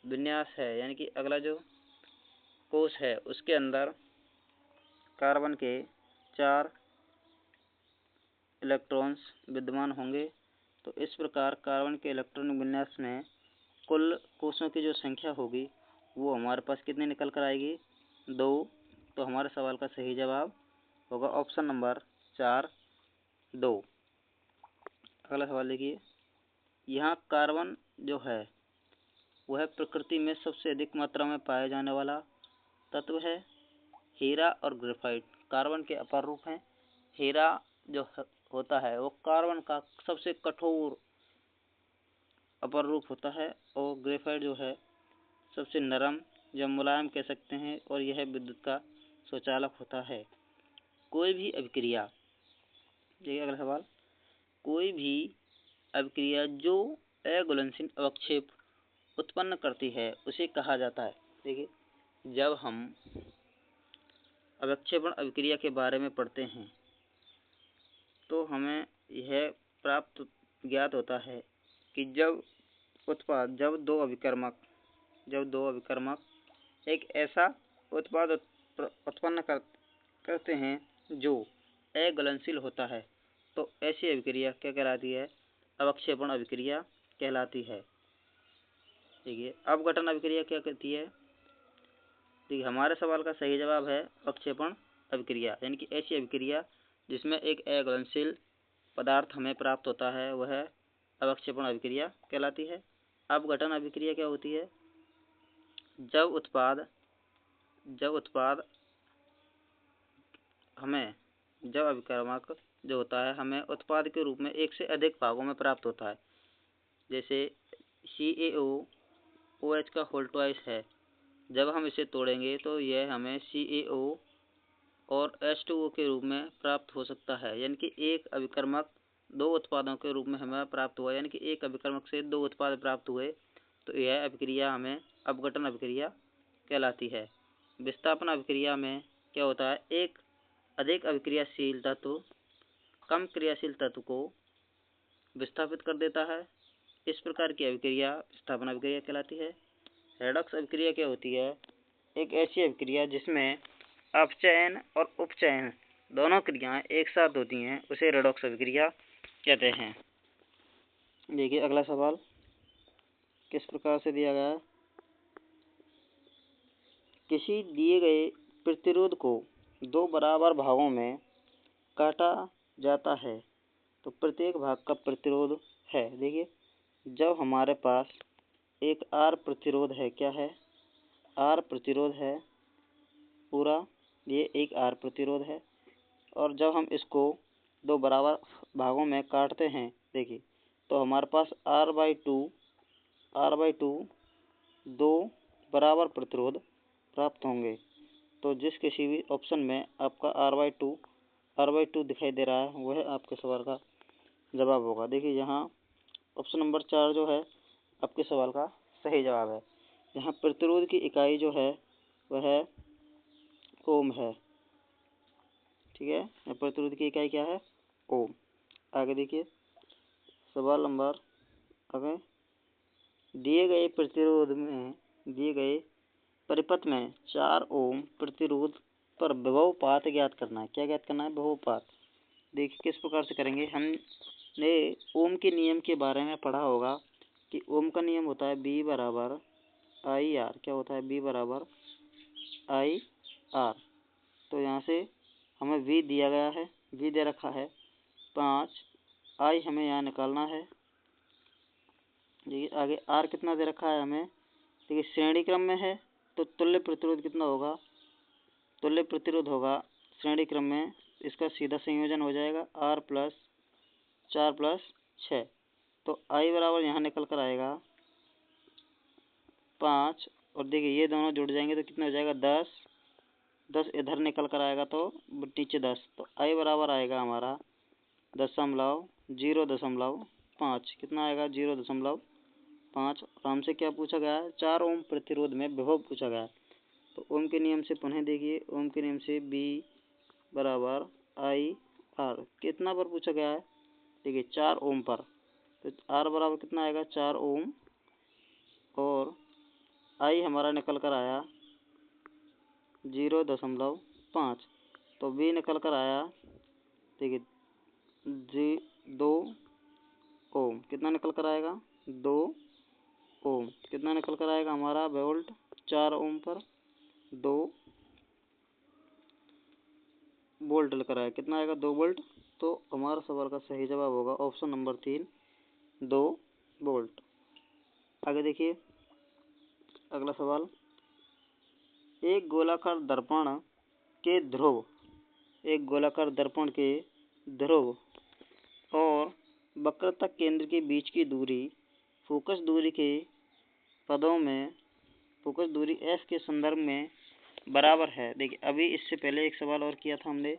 विन्यास है यानी कि अगला जो कोष है उसके अंदर कार्बन के 4 इलेक्ट्रॉन्स विद्यमान होंगे। तो इस प्रकार कार्बन के इलेक्ट्रॉनिक विन्यास में कुल कोषों की जो संख्या होगी वो हमारे पास कितनी निकल कर आएगी, 2। तो हमारे सवाल का सही जवाब होगा ऑप्शन नंबर 4, 2। अगला सवाल देखिए, यहाँ कार्बन जो है वह प्रकृति में सबसे अधिक मात्रा में पाया जाने वाला तत्व है। हीरा और ग्रेफाइट कार्बन के अपर रूप हैं। हीरा जो होता है वो कार्बन का सबसे कठोर अपर रूप होता है और ग्रेफाइट जो है सबसे नरम या मुलायम कह सकते हैं, और यह विद्युत का स्वचालक होता है। कोई भी अभिक्रिया, देखिए अगला सवाल, कोई भी अभिक्रिया जो अघुलनशील अवक्षेप उत्पन्न करती है उसे कहा जाता है। देखिए जब हम अवक्षेपण अभिक्रिया के बारे में पढ़ते हैं तो हमें यह ज्ञात होता है कि जब दो अभिकर्मक एक ऐसा उत्पाद उत्पन्न करते हैं जो अघुलनशील होता है, तो ऐसी अभिक्रिया क्या कहलाती है, अवक्षेपण अभिक्रिया कहलाती है। देखिए अपघटन अभिक्रिया क्या कहती है, देखिए हमारे सवाल का सही जवाब है अवक्षेपण अभिक्रिया, यानी कि ऐसी अभिक्रिया जिसमें एक अघुलनशील पदार्थ हमें प्राप्त होता है वह अवक्षेपण अभिक्रिया कहलाती है। अपघटन अभिक्रिया क्या होती है, जब अभिकर्मक जो होता है हमें उत्पाद के रूप में एक से अधिक भागों में प्राप्त होता है, जैसे CaOH का होल ट्वाइस है, जब हम इसे तोड़ेंगे तो यह हमें CaO और H2O के रूप में प्राप्त हो सकता है। यानी कि एक अभिकर्मक 2 उत्पादों के रूप में हमें प्राप्त हुआ, यानी कि एक अभिकर्मक से 2 उत्पाद प्राप्त हुए, तो यह अभिक्रिया हमें अपघटन अभिक्रिया कहलाती है। विस्थापन अभिक्रिया में क्या होता है, एक अधिक अभिक्रियाशील तत्व कम क्रियाशील तत्व को विस्थापित कर देता है। इस प्रकार की अभिक्रिया विस्थापन अभिक्रिया कहलाती है। रेडॉक्स अभिक्रिया क्या होती है, एक ऐसी अभिक्रिया जिसमें अपचयन और उपचयन दोनों क्रियाएं एक साथ होती हैं, उसे रेडॉक्स अभिक्रिया कहते हैं। देखिए अगला सवाल किस प्रकार से दिया गया है, किसी दिए गए प्रतिरोध को 2 बराबर भागों में काटा जाता है तो प्रत्येक भाग का प्रतिरोध है। देखिए जब हमारे पास एक R प्रतिरोध है, क्या है, R प्रतिरोध है पूरा, ये एक R प्रतिरोध है, और जब हम इसको 2 बराबर भागों में काटते हैं, देखिए तो हमारे पास R/2 2 बराबर प्रतिरोध प्राप्त होंगे। तो जिस किसी भी ऑप्शन में आपका R/2 दिखाई दे रहा है वह आपके सवाल का जवाब होगा। देखिए यहाँ ऑप्शन नंबर 4 जो है आपके सवाल का सही जवाब है। यहाँ प्रतिरोध की इकाई जो है वह ओम है, ठीक है, प्रतिरोध की इकाई क्या है, ओम। आगे देखिए सवाल नंबर, आगे दिए गए परिपथ में 4 ओम प्रतिरोध पर विभवपात ज्ञात करना है। क्या ज्ञात करना है, विभवपात। देखिए किस प्रकार से करेंगे, हमने ओम के नियम के बारे में पढ़ा होगा कि ओम का नियम होता है B बराबर IR। क्या होता है, B बराबर IR। तो यहाँ से हमें V दिया गया है, V दे रखा है 5, I हमें यहाँ निकालना है। देखिए आगे R कितना दे रखा है हमें, देखिए श्रेणी क्रम में है तो तुल्य प्रतिरोध कितना होगा, तुल्य प्रतिरोध होगा श्रेणी क्रम में, इसका सीधा संयोजन हो जाएगा R प्लस 4 प्लस 6, तो आई बराबर यहाँ निकल कर आएगा 5। और देखिए ये दोनों जुड़ जाएंगे तो कितना हो जाएगा 10। 10 इधर निकल कर आएगा तो नीचे 10, तो आई बराबर आएगा हमारा 0.5। कितना आएगा 0.5। हमसे क्या पूछा गया है, 4 ओम प्रतिरोध में विभव पूछा गया है। तो ओम के नियम से पुनः देखिए, ओम के नियम से बी बराबर आई आर, कितना पर पूछा गया है, देखिए 4 ओम पर, तो आर बराबर कितना आएगा 4 ओम, और आई हमारा निकल कर आया 0.5, तो बी निकल कर आया देखिए 2 ओम, कितना निकल कर आएगा 2 ओम, कितना निकल कर आएगा हमारा वोल्ट 4 ओम पर 2 वोल्ट निकल आएगा, कितना आएगा 2 वोल्ट। तो हमारा सवाल का सही जवाब होगा ऑप्शन नंबर 3, 2 वोल्ट। आगे देखिए अगला सवाल, एक गोलाकार दर्पण के ध्रुव, एक गोलाकार दर्पण के ध्रुव और वक्रता केंद्र के बीच की दूरी फोकस दूरी के पदों में, फोकस दूरी एफ के संदर्भ में बराबर है। देखिए अभी इससे पहले एक सवाल और किया था हमने,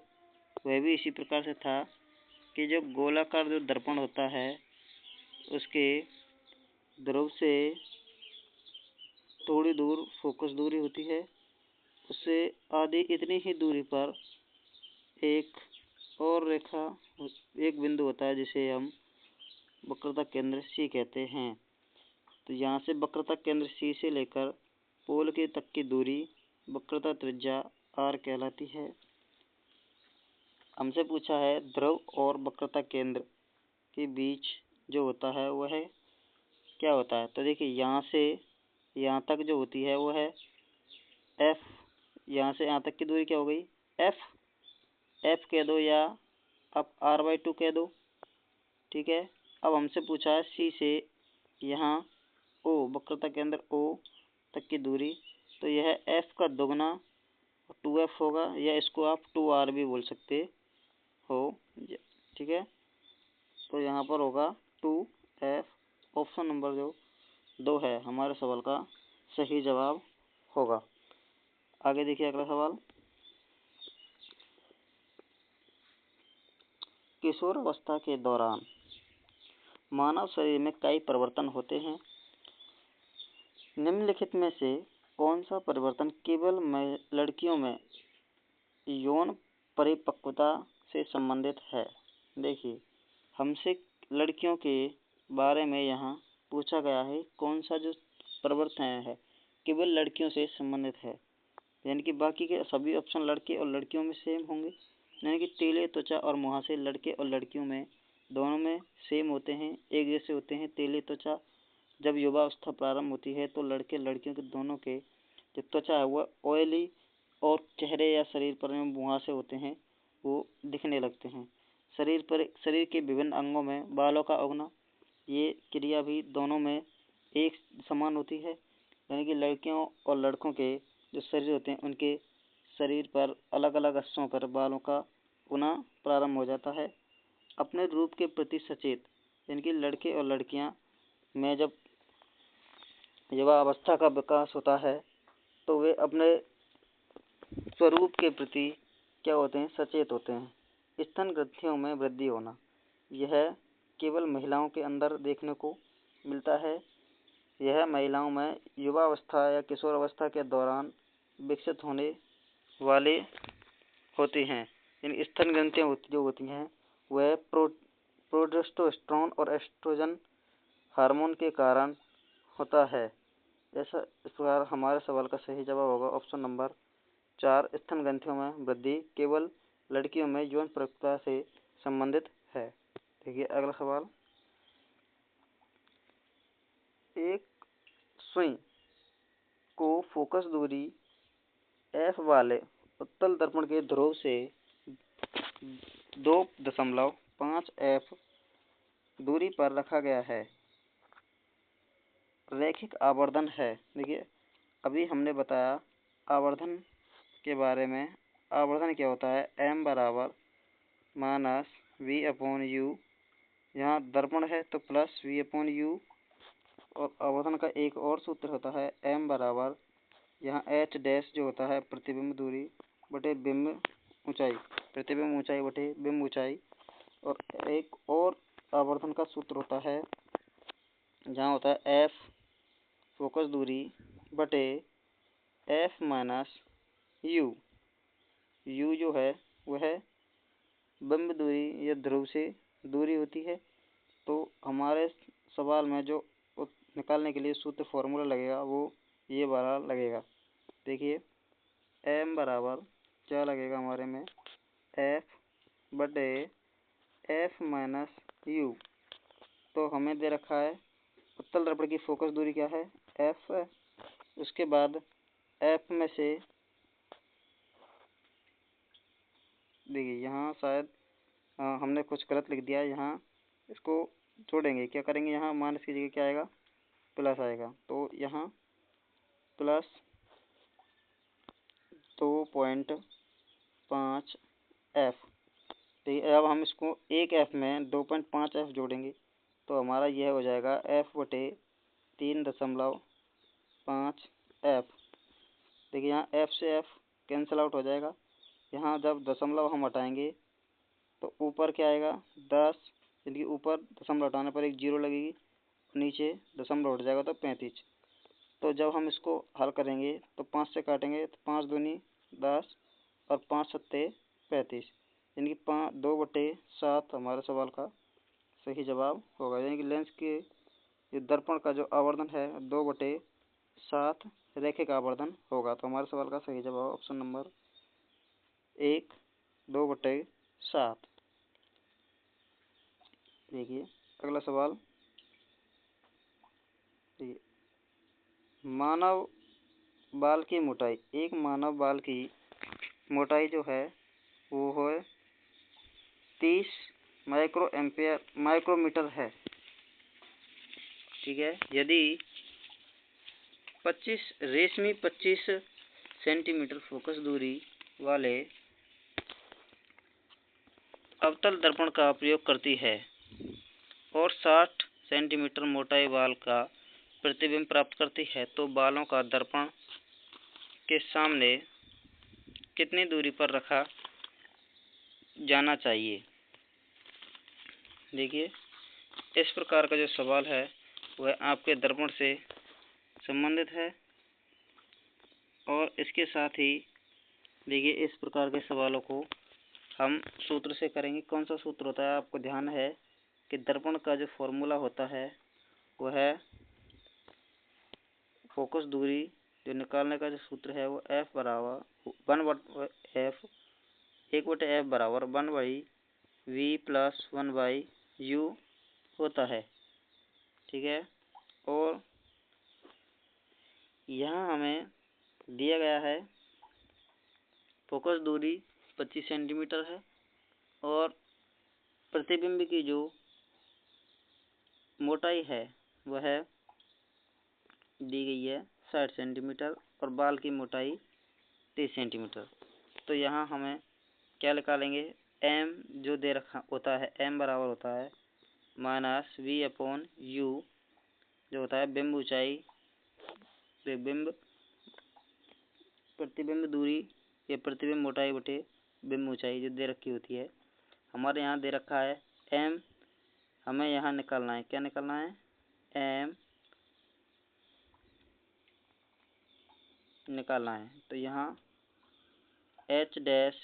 वह भी इसी प्रकार से था कि जो गोलाकार जो दर्पण होता है उसके ध्रुव से थोड़ी दूर फोकस दूरी होती है, उससे आधी इतनी ही दूरी पर एक और रेखा, एक बिंदु होता है जिसे हम वक्रता केंद्र सी कहते हैं। तो यहाँ से वक्रता केंद्र सी से लेकर पोल के तक की दूरी वक्रता त्रिज्या आर कहलाती है। हमसे पूछा है ध्रुव और वक्रता केंद्र के बीच जो होता है वह क्या होता है। तो देखिए यहाँ से यहाँ तक जो होती है वो है एफ, यहाँ से यहाँ तक की दूरी क्या हो गई एफ कह दो या आप r/2 कह दो, ठीक है। अब हमसे पूछा है सी से यहाँ ओ वक्रता केंद्र ओ तक की दूरी, तो यह एफ का दुगना 2f होगा, या इसको आप 2r भी बोल सकते हो, ठीक है। तो यहाँ पर होगा 2f, ऑप्शन नंबर जो 2 है हमारे सवाल का सही जवाब होगा। आगे देखिए अगला सवाल, किशोर अवस्था के दौरान मानव शरीर में कई परिवर्तन होते हैं, निम्नलिखित में से कौन सा परिवर्तन केवल लड़कियों में यौन परिपक्वता से संबंधित है। देखिए हमसे लड़कियों के बारे में यहाँ पूछा गया है, कौन सा जो परिवर्तन है केवल लड़कियों से संबंधित है, यानी कि बाकी के सभी ऑप्शन लड़के और लड़कियों में सेम होंगे। यानी कि तेले त्वचा और मुहासे लड़के और लड़कियों में दोनों में सेम होते हैं, एक जैसे होते हैं। तेले त्वचा जब युवावस्था प्रारंभ होती है तो लड़के लड़कियों के दोनों के जो त्वचा है वह ऑयली और चेहरे या शरीर पर मुहासे होते हैं वो दिखने लगते हैं। शरीर के विभिन्न अंगों में बालों का उगना, ये क्रिया भी दोनों में एक समान होती है। यानी कि लड़कियों और लड़कों के जो शरीर होते हैं उनके शरीर पर अलग अलग हिस्सों पर बालों का उगना प्रारंभ हो जाता है। अपने रूप के प्रति सचेत, यानी कि लड़के और लड़कियां में जब युवा अवस्था का विकास होता है तो वे अपने स्वरूप के प्रति क्या होते हैं, सचेत होते हैं। स्तन ग्रंथियों में वृद्धि होना, यह केवल महिलाओं के अंदर देखने को मिलता है। यह महिलाओं में युवावस्था या किशोर अवस्था के दौरान विकसित होने वाले होते हैं। इन स्तन ग्रंथियां जो होती हैं वह प्रोजेस्टेरोन और एस्ट्रोजन हार्मोन के कारण होता है। ऐसा इस प्रकार हमारे सवाल का सही जवाब होगा ऑप्शन नंबर 4, स्तन ग्रंथियों में वृद्धि केवल लड़कियों में यौन परिपक्वता से संबंधित है। देखिए अगला सवाल, एक सुई को फोकस दूरी एफ वाले उत्तल दर्पण के ध्रुव से 2.5 एफ दूरी पर रखा गया है, रैखिक आवर्धन है। देखिए अभी हमने बताया आवर्धन के बारे में। आवर्धन क्या होता है, m बराबर -v/u यहाँ दर्पण है तो प्लस v/u, और आवर्धन का एक और सूत्र होता है m बराबर, यहाँ h डैश जो होता है प्रतिबिंब दूरी बटे बिंब ऊंचाई, प्रतिबिंब ऊंचाई बटे बिंब ऊंचाई, और एक और आवर्धन का सूत्र होता है जहाँ होता है f फोकस दूरी बटे f माइनस u। u जो है वह बिंब दूरी या ध्रुव से दूरी होती है। तो हमारे सवाल में जो निकालने के लिए सूत्र फॉर्मूला लगेगा वो ये वाला लगेगा। देखिए m बराबर क्या लगेगा हमारे में, f बटे f माइनस u। तो हमें दे रखा है उत्तल दर्पण की फोकस दूरी क्या है, f। उसके बाद f में से देखिए यहाँ शायद हमने कुछ गलत लिख दिया है, यहाँ इसको जोड़ेंगे, क्या करेंगे, यहाँ माइनस की जगह क्या आएगा, प्लस आएगा। तो यहाँ प्लस 2.5 f। देखिए अब हम इसको एक f में 2.5 f जोड़ेंगे तो हमारा यह हो जाएगा f बटे 3.5 f। देखिए यहाँ f से f कैंसिल आउट हो जाएगा। यहाँ जब दशमलव हम हटाएंगे तो ऊपर क्या आएगा 10, यानी ऊपर दशमलव हटाने पर एक जीरो लगेगी, नीचे दशमलव हट जाएगा तो 35। तो जब हम इसको हल करेंगे तो 5 से काटेंगे तो 5 दूनी 10 और 5 सत्ते 35, यानी कि 2/7 हमारे सवाल का सही जवाब होगा। यानी कि लेंस के जो दर्पण का जो आवर्धन है 2/7 रैखिक आवर्धन होगा। तो हमारे सवाल का सही जवाब ऑप्शन नंबर 1 2/7। देखिए अगला सवाल, देखिए मानव बाल की मोटाई, एक मानव बाल की मोटाई जो है वो है 30 माइक्रोमीटर है। ठीक है, यदि 25 सेंटीमीटर फोकस दूरी वाले अवतल दर्पण का प्रयोग करती है और 60 सेंटीमीटर मोटाई बाल का प्रतिबिंब प्राप्त करती है, तो बालों का दर्पण के सामने कितनी दूरी पर रखा जाना चाहिए। देखिए इस प्रकार का जो सवाल है वह आपके दर्पण से संबंधित है, और इसके साथ ही देखिए इस प्रकार के सवालों को हम सूत्र से करेंगे। कौन सा सूत्र होता है, आपको ध्यान है कि दर्पण का जो फॉर्मूला होता है वह है फोकस दूरी, जो निकालने का जो सूत्र है वो f बराबर 1/f बराबर 1/v+1/u होता है। ठीक है, और यहाँ हमें दिया गया है फोकस दूरी 25 सेंटीमीटर है और प्रतिबिंब की जो मोटाई है वह दी गई है 60 सेंटीमीटर और बाल की मोटाई 30 सेंटीमीटर। तो यहाँ हमें क्या निकालेंगे, m जो दे रखा होता है m बराबर होता है माइनस v/u जो होता है बिंब ऊंचाई, बिंब प्रतिबिंब दूरी या प्रतिबिंब मोटाई बटे बिंब ऊंचाई जो दे रखी होती है। हमारे यहाँ दे रखा है m, हमें यहाँ निकालना है, क्या निकालना है, m निकालना है। तो यहाँ h डैश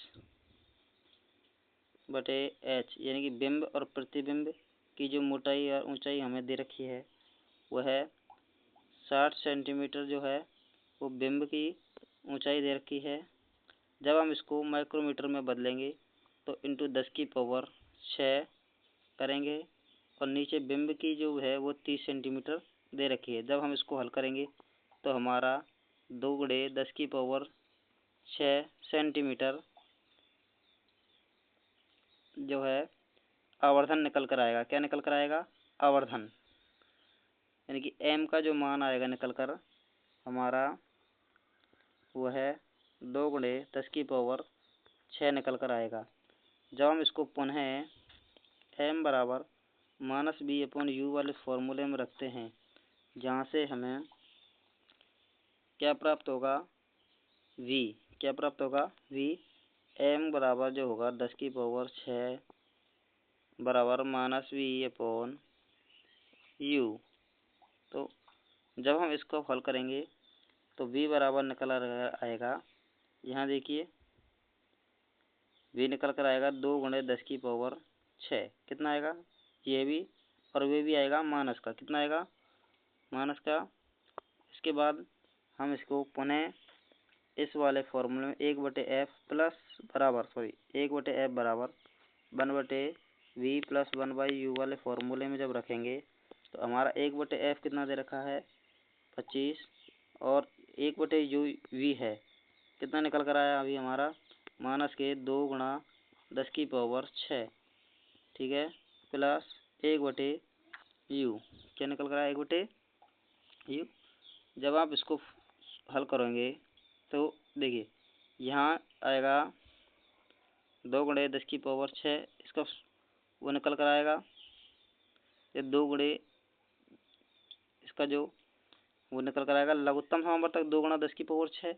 बटे h, यानी कि बिंब और प्रतिबिंब की जो मोटाई और ऊंचाई हमें दे रखी है वह है 60 सेंटीमीटर जो है वो बिंब की ऊंचाई दे रखी है। जब हम इसको माइक्रोमीटर में बदलेंगे तो इंटू 10⁶ करेंगे, और नीचे बिंब की जो है वो 30 सेंटीमीटर दे रखी है। जब हम इसको हल करेंगे तो हमारा 2 × 10⁶ सेंटीमीटर जो है आवर्धन निकल कर आएगा। क्या निकल कर आएगा, आवर्धन, यानी कि m का जो मान आएगा निकल कर हमारा वह है 2 × 10⁶ निकल कर आएगा। जब हम इसको पुनः m बराबर माइनस बी अपॉन यू वाले फॉर्मूले में रखते हैं, जहाँ से हमें क्या प्राप्त होगा, वी। क्या प्राप्त होगा, वी। एम बराबर जो होगा 10⁶ बराबर माइनस वी अपॉन यू। तो जब हम इसको हल करेंगे तो v बराबर निकल आएगा, यहाँ देखिए v निकल कर आएगा 2 गुणे 10⁶। कितना आएगा, ये भी और वे भी आएगा माइनस का। कितना आएगा, माइनस का। इसके बाद हम इसको पुनः इस वाले फॉर्मूले में 1/f प्लस बराबर 1/f बराबर 1/v प्लस 1/u वाले फॉर्मूले में जब रखेंगे तो हमारा 1/f कितना दे रखा है, 25, और 1/u v है, कितना निकल कर आया अभी हमारा, माइनस के 2 गुणा 10⁶। ठीक है, प्लस 1/u। क्या निकल कर आया, 1/u। जब आप इसको हल करेंगे तो देखिए यहाँ आएगा 2 गुणे 10⁶, इसका वो निकल कर आएगा, ये 2 गुणे इसका जो वो निकल कर आएगा लघुत्तम समावर्तक 2 गुणा 10⁶।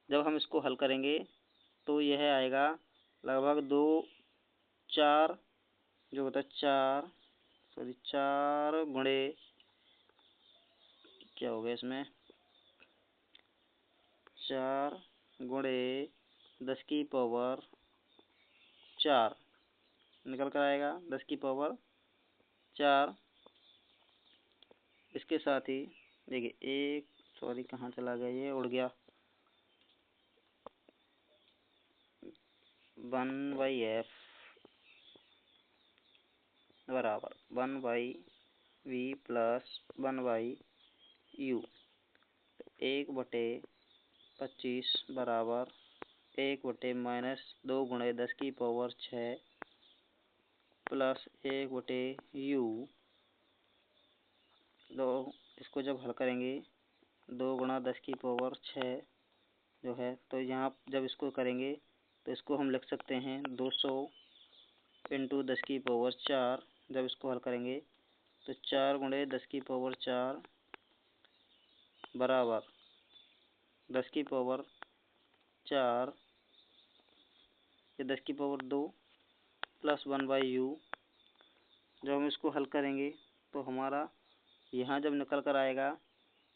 जब हम इसको हल करेंगे तो यह आएगा लगभग 4 जो होता है 4 गुणे, क्या हो गया इसमें, 4 गुणे 10⁴ निकल कर आएगा 10⁴। इसके साथ ही देखिए कहाँ चला गया, ये उड़ गया, 1/f बराबर 1/v प्लस 1/u। 1/25 बराबर 1/-2 गुणे 10⁶ प्लस 1/u। दो इसको जब हल करेंगे 2 गुणा 10⁶ जो है, तो यहाँ जब इसको करेंगे तो इसको हम लिख सकते हैं 200 इंटू 10⁴। जब इसको हल करेंगे तो 4 गुणे 10⁴ बराबर 10⁴, ये 10⁻² प्लस 1/u। जब हम इसको हल करेंगे तो हमारा यहाँ जब निकल कर आएगा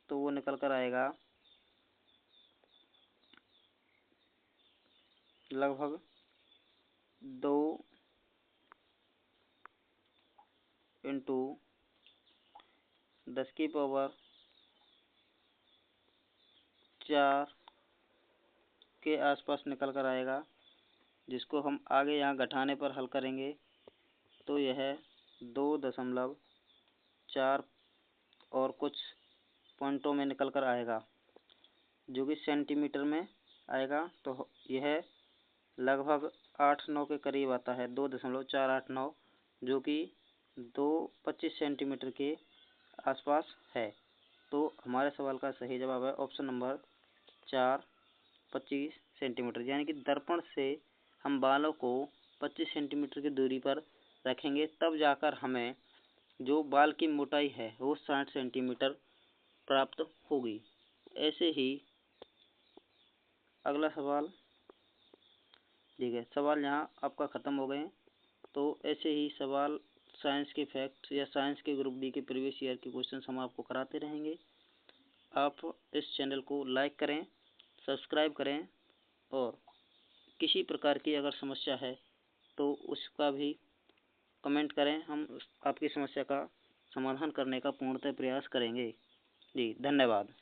तो वो निकल कर आएगा लगभग 2 इंटू 10⁴ के आसपास निकल कर आएगा, जिसको हम आगे यहाँ घटाने पर हल करेंगे तो यह 2.4 और कुछ पॉइंटों में निकल कर आएगा, जो कि सेंटीमीटर में आएगा। तो यह लगभग 8-9 के करीब आता है, 2.489, जो कि 225 सेंटीमीटर के आसपास है। तो हमारे सवाल का सही जवाब है ऑप्शन नंबर 4, 25 सेंटीमीटर। यानी कि दर्पण से हम बालों को 25 सेंटीमीटर की दूरी पर रखेंगे, तब जाकर हमें जो बाल की मोटाई है वो 60 सेंटीमीटर प्राप्त होगी। ऐसे ही अगला सवाल, ठीक है, सवाल यहाँ आपका ख़त्म हो गए। तो ऐसे ही सवाल साइंस के फैक्ट्स या साइंस के ग्रुप डी के प्रीवियस ईयर के क्वेश्चन हम आपको कराते रहेंगे। आप इस चैनल को लाइक करें, सब्सक्राइब करें, और किसी प्रकार की अगर समस्या है तो उसका भी कमेंट करें, हम आपकी समस्या का समाधान करने का पूर्णतः प्रयास करेंगे। जी धन्यवाद।